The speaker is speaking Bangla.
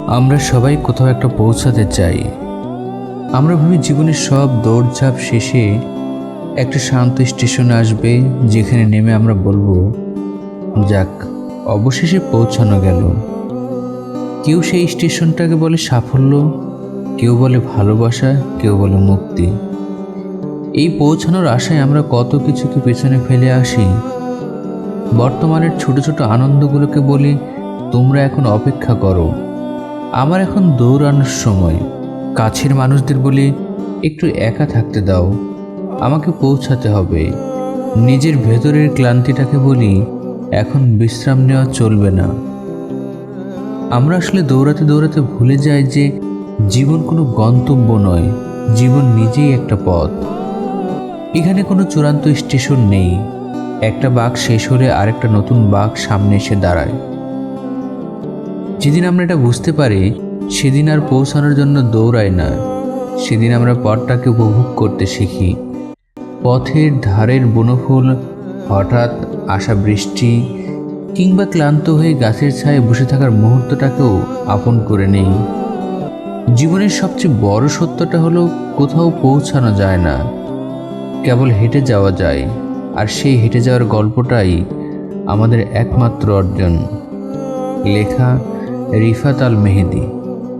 আমরা সবাই কোথাও একটা পৌঁছাতে চাই। আমরা ভাবি জীবনের সব দৌড়ঝাঁপ শেষে একটা শান্ত স্টেশন আসবে, যেখানে নেমে আমরা বলবো, যাক, অবশেষে পৌঁছানো গেল। কেউ সেই স্টেশনটাকে বলে সাফল্য, কেউ বলে ভালোবাসা, কেউ বলে মুক্তি। এই পৌঁছানোর আশায় আমরা কত কিছুকে পেছনে ফেলে আসি। বর্তমানের ছোট ছোট আনন্দগুলোকে বলি, তোমরা এখন অপেক্ষা করো, আমার এখন দৌড়ানোর সময়। কাছের মানুষদের বলি, একটু একা থাকতে দাও, আমাকে পৌঁছাতে হবে। নিজের ভেতরের ক্লান্তিটাকে বলি, এখন বিশ্রাম নেওয়া চলবে না। আমরা আসলে দৌড়াতে দৌড়াতে ভুলে যাই যে জীবন কোনো গন্তব্য নয়, জীবন নিজেই একটা পথ। এখানে কোনো চূড়ান্ত স্টেশন নেই। একটা বাঁক শেষ হলে আরেকটা নতুন বাঁক সামনে এসে দাঁড়ায়। যেদিন আমরা এটা বুঝতে পারি, সেদিন আর পৌঁছানোর জন্য দৌড়াই না, সেদিন আমরা পথটাকে উপভোগ করতে শিখি। পথের ধারের বনফুল, হঠাৎ আসা বৃষ্টি, কিংবা ক্লান্ত হয়ে গাছের ছায়ায় বসে থাকার মুহূর্তটাকেও আপন করে নেই। জীবনের সবচেয়ে বড় সত্যটা হলো, কোথাও পৌঁছানো যায় না, কেবল হেঁটে যাওয়া যায়। আর সেই হেঁটে যাওয়ার গল্পটাই আমাদের একমাত্র অর্জন। লেখা রিফাত আল মেহেদি।